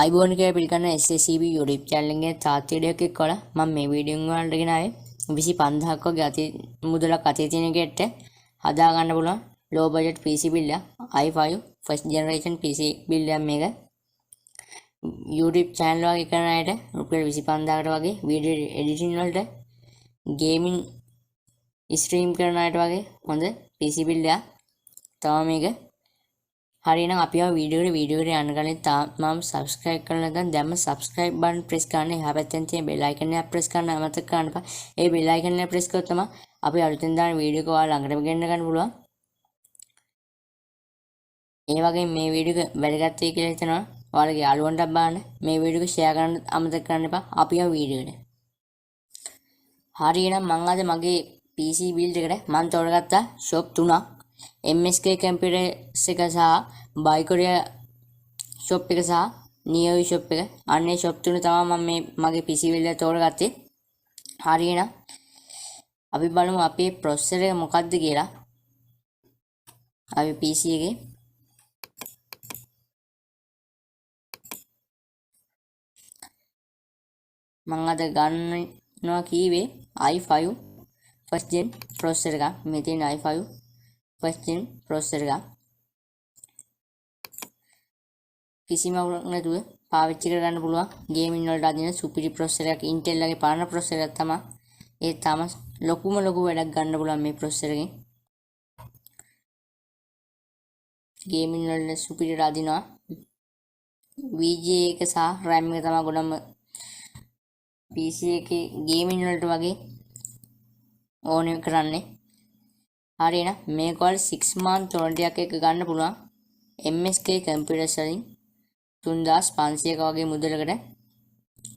අයිබෝන් කියලා පිළිගන්න SSCB YouTube channel එකේ තාත් වීඩියෝ එකක් එක්කලා මම මේ වීඩියෝ වලට ගෙන ආවේ 25000ක් වගේ අති මුදලක් අතේ තියෙන කෙට්ට හදා ගන්න පුළුවන් low budget PC build i5 first generation PC build මේක YouTube channel වගේ කරන අයට රුපියල් 25000කට වගේ වීඩියෝ එඩිටින් වලට ගේමින් ස්ට්‍රීම් කරන අයට වගේ හොඳ PC build එක තමයි මේක හරිනම් අපි ආ වීඩියෝ එකට යන්න කලින් තාම subscribe කරලා නැත්නම් දැම්ම subscribe button press කරන්න එහා පැත්තෙන් තියෙන bell icon එක press කරන්න අමතක කරන්න එපා. ඒ bell icon එක press කරොත් තමයි අපි අලුතෙන් දාන වීඩියෝ එක ඔයාලා ළඟටම ගෙන්න ගන්න පුළුවන්. ඒ වගේ මේ වීඩියෝ එක වැදගත් වෙයි කියලා හිතනවා. ඔයාලගේ යාළුවන්ටත් බලන්න. මේ වීඩියෝ එක share කරන්න අමතක කරන්න එපා. අපි ආ වීඩියෝ එකට. හරිනම් මම අද මගේ PC build එකට මම තෝරගත්තා shop 3ක්. MSK computers එක සහ Buykorea shop එක සහ Neo shop එක. අන්නේ shop තුන තමයි මම මේ මගේ PC build එක තෝරගත්තේ. හරිනම් අපි බලමු අපේ processor එක මොකක්ද කියලා. අපි PC එකේ මම අද ගන්නවා කීවේ i5 first gen processor එක. මේ තියෙන i5 first gen processor එක කිසිම අවුලක් නැතුව පාවිච්චි කරගන්න පුළුවන් ගේමින් වලට අදින සුපිරි processor එකක් Intel ලගේ පරණ processor එකක් තමයි. ඒ තමයි ලොකු වැඩක් ගන්න පුළුවන් මේ processor එකෙන්. ගේමින් වලට සුපිරි අදිනවා. VGA එක සහ RAM එක තමයි ගොඩම PC එකේ ගේමින් වලට වගේ ඕනේ කරන්නේ. හරිනම් මේක වල 6 month warranty එකක් ගන්න පුළුවන් MSK computers වලින් 3500ක වගේ මුදලකට.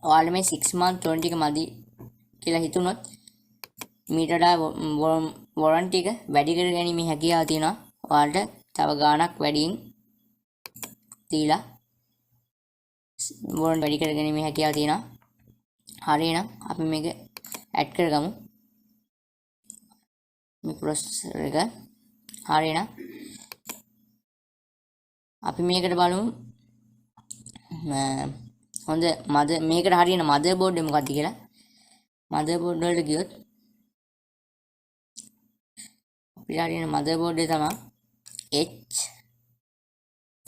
ඔයාලා මේ 6 month warranty එක මදි කියලා හිතුනොත් මීට වඩා warranty එක වැඩි කර ගැනීම හැකියාව තියෙනවා. ඔයාලට තව ගාණක් වැඩියෙන් දීලා warranty වැඩි කර ගැනීම හැකියාව තියෙනවා. හරිනම් අපි මේක ඇඩ් කරගමු මේ processor එක. හරිනම් අපි මේකට බලමු හොඳ මේකට හරියන motherboard එක මොකක්ද කියලා. motherboard වලට ගියොත් අපිට හරියන motherboard එක තමයි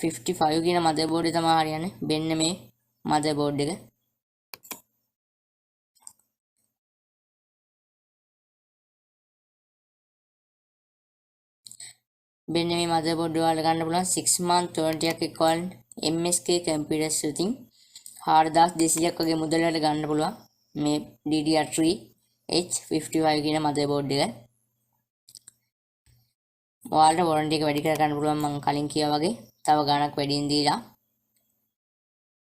H55 කියන motherboard එක තමයි හරියන්නේ. මෙන්න මේ motherboard එක. මෙන්න මේ motherboard වල ගන්න පුළුවන් 6 month warranty එකක් එක්කවල MSK computers වලින් 4200ක් වගේ මුදලකට ගන්න පුළුවන් මේ DDR3 H55 කියන motherboard එක. ඔයාලට warranty එක වැඩි කර ගන්න පුළුවන් මම කලින් කිව්වා වගේ තව ගාණක් වැඩියෙන් දීලා.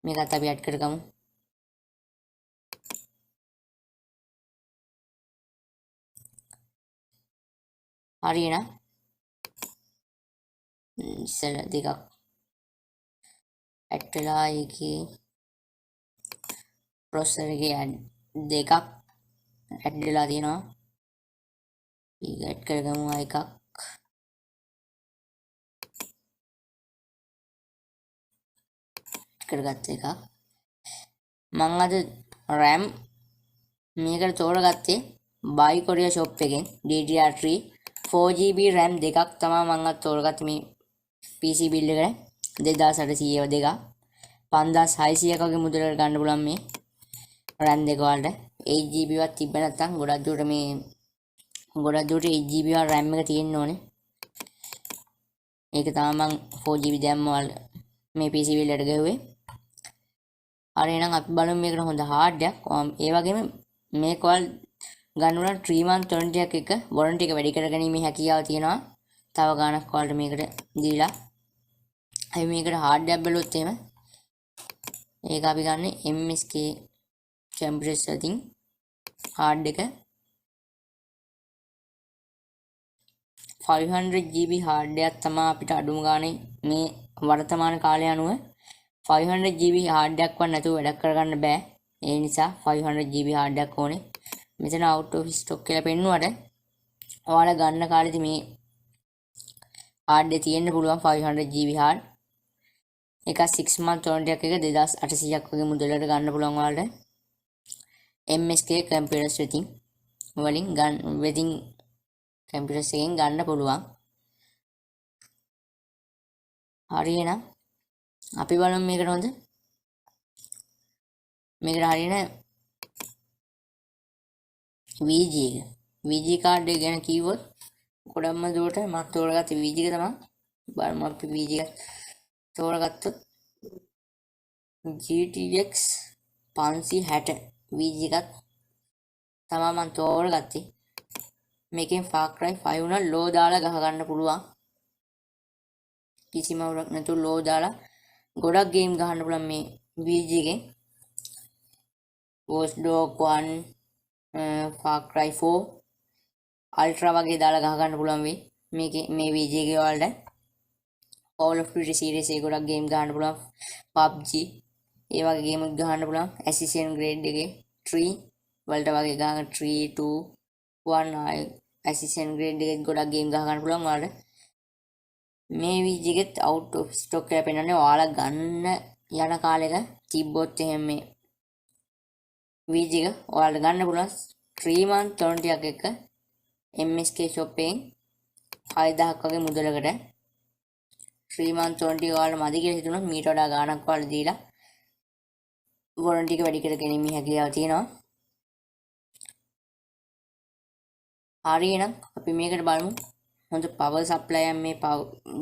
මේකත් අපි ඇඩ් කරගමු. හරියනම් ඉස්සෙල්ලා දෙකක් ඇඩ් වෙලා ඒකේ processor එකේ දෙකක් ඇඩ් වෙලා තියෙනවා. ඒක ඇඩ් කරගමු එකක්. කරගත්ත එකක්. මම අද RAM මේකට තෝරගත්තේ Buykorea shop එකෙන් DDR3 4GB RAM දෙකක් තමයි මම අද තෝරගත්තේ මේ PC build එකට. 2800 දෙකක් 5600ක වගේ මුදලකට ගන්න පුළුවන් මේ RAM දෙක වලට. 8GB වත් තිබ්බ නැත්නම් ගොඩක් දුරට 8GB වල RAM එක තියෙන්න ඕනේ. ඒක තමයි මම 4GB දැම්ම මේ PC build එකට ගහුවේ. හරිනම් අපි බලමු මේකට හොඳ hard එකක්. ඒ වගේම මේක වල ගන්න උන 3 month warranty එකක් එක warranty එක වැඩි කරගැනීමේ හැකියාව තියෙනවා. තව ගාණක් වලට මේකට දීලා අපි මේකට hard එකක් බැලුවොත් එහෙම ඒක අපි ගන්න MSK computers වලින් hard එක 500GB hard එකක් තමයි අපිට අඩුම ගානේ මේ වර්තමාන කාලය අනුව 500GB hard එකක් වත් නැතුව වැඩක් කරගන්න බෑ. ඒ නිසා 500GB hard එකක් ඕනේ. මෙතන out of stock කියලා පෙන්නුවට ඔයාලා ගන්න කාලෙදි මේ hard එක තියෙන්න පුළුවන් 500GB hard. එක 6 month warranty එකක් 2800ක් වගේ මුදලට ගන්න පුළුවන් ඔයාලට MSK computers වලින් වෙතින් computers එකෙන් ගන්න පුළුවන්. හරි එහෙනම් අපි බලමු මේකට හොඳ මේකට හරියන VG කාඩ් එක ගැන කිව්වොත් ගොඩක්ම දුරට මම තෝරගත්ත VG එක තමයි බලමු අපි VG එක තෝරගත්තොත් GTX 560 VG එකක් තමයි මම තෝරගත්තේ. මේකෙන් Far Cry 5 උනා ලෝ දාලා ගහ ගන්න පුළුවන්. කිසිම අවුලක් නැතුව ලෝ දාලා ගොඩක් ගේම් ගහන්න පුළුවන් මේ VG එකෙන්. Watch Dogs 1 Far Cry 4 Ultra වගේ දාලා ගහ ගන්න පුළුවන් වෙයි. මේ VG එකේ වලට Call of Duty series එක ගොඩක් ගේම් ගහන්න පුළුවන්. PUBG ඒ වගේ ගේම් ගහන්න පුළුවන්. Assassin's Creed එකේ 3 වලට වගේ ගහන 3 2 1 Assassin's Creed එකේ ගොඩක් ගේම් ගහ ගන්න පුළුවන් ඔයාලට. මේ VG එකෙත් out of stock කියලා පෙන්නන්නේ ඔයාලා ගන්න යන කාලෙක තිබ්බොත් එහෙම මේ VG එක ඔයාලට ගන්න පුළුවන් 3 month warranty එකක් එක්ක MSK shop එකෙන් 6000ක් වගේ මුදලකට 3 month warranty ඔයාලට මදි කියලා හිතුනොත් මීට වඩා ගාණක් ඔයාලට දීලා warranty එක වැඩි කර ගැනීමේ හැකියාව තියෙනවා. හරි එහෙනම් අපි මේකට බලමු හොඳ power supply එක මේ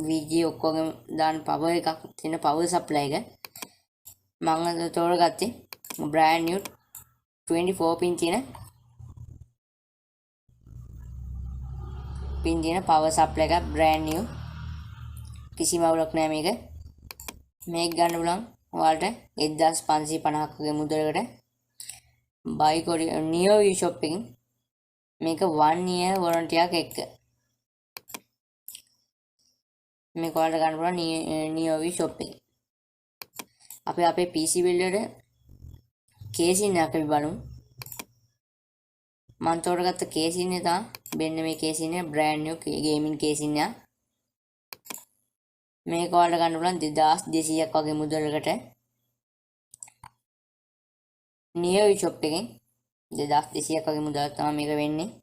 VG ඔක්කොගෙම දාන power එකක් තියෙන power supply එක මම තෝරගත්තේ brand new 24 pin තියෙන power supply එක brand new කිසිම අවුලක් නැහැ මේක ගන්න පුළුවන් ඔයාලට 1550ක් වගේ මුදලකට buy Neo shop එකකින් මේක 1 year warranty එකක් එක්ක මේක ඔයාලට ගන්න පුළුවන් Neo shop එකේ. අපි අපේ PC build එකට casing එක අපි බලමු. මම තෝරගත්ත casing එක තමයි මෙන්න මේ casing එක brand new gaming casing එක. මේක ඔයාලට ගන්න පුළුවන් 2200ක් වගේ මුදලකට Neo shop එකෙන් 2200ක් වගේ මුදලක් තමයි මේක වෙන්නේ.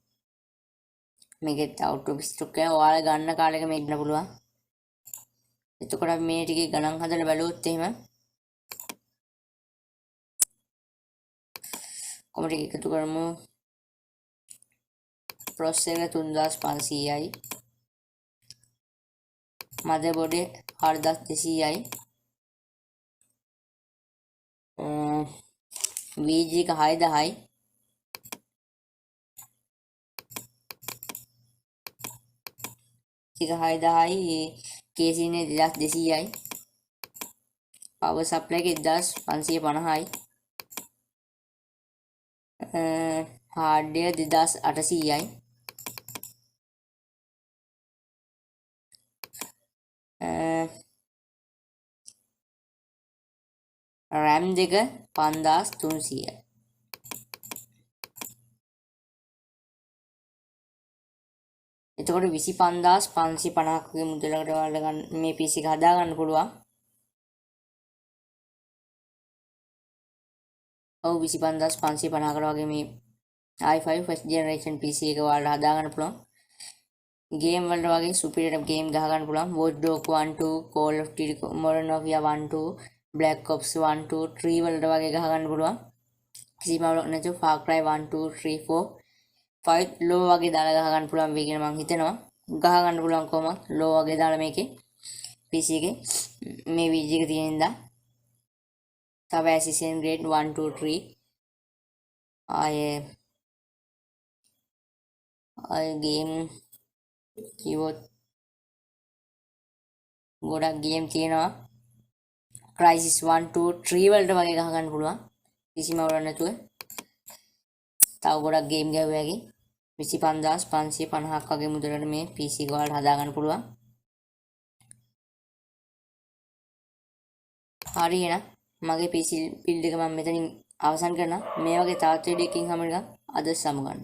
මේකෙත් out of stock එක ඔයාලා ගන්න කාලෙක මේක ගන්න පුළුවන්. එතකොට අපි මේ ටිකේ ගණන් හදලා බලුවොත් එහෙම කොමට එකතු කරමු. processor එක 3500යි motherboard 4200යි VG එක 6000යි casing එක 2200යි power supply එක 1550යි hard disk 2800යි RAM දෙක 5300යි එතකොට 25550ක් වගේ මුදලකට ඔයාලට මේ PC එක හදා ගන්න පුළුවන්. ඔව් 25550කට වගේ මේ i5 first generation PC එක ඔයාලට හදා ගන්න පුළුවන්. ගේම් වලට වගේ superior game ගහ ගන්න පුළුවන්. Watch Dogs 1 2 Call of Duty Modern Warfare 1 2 Black Ops 1 2 3 වලට වගේ ගහ ගන්න පුළුවන්. කිසිම අවුලක් නැතුව Far Cry 1 2 3 4 5 low වගේ දාලා ගහ ගන්න පුළුවන් වෙයි කියලා මම හිතනවා. ගහ ගන්න පුළුවන් කොහොමද low වගේ දාලා මේකේ PC එකේ මේ VG එක තියෙන ඉඳලා තව Assassin's Creed 1 2 3 ආයේ game keyboard ගොඩක් ගේම් තියෙනවා. Crysis 1 2 3 වලට වගේ ගහ ගන්න පුළුවන් කිසිම අවුලක් නැතුව. තව ගොඩක් ගේම් ගැහුවාගේ 25550ක් වගේ මුදලට මේ PC එක වලට හදා ගන්න පුළුවන්. හරි එහෙනම් මගේ PC build එක මම මෙතනින් අවසන් කරනවා. මේ වගේ තවත් වීඩියෝ එකකින් හැම එකක් අද සමු ගන්න.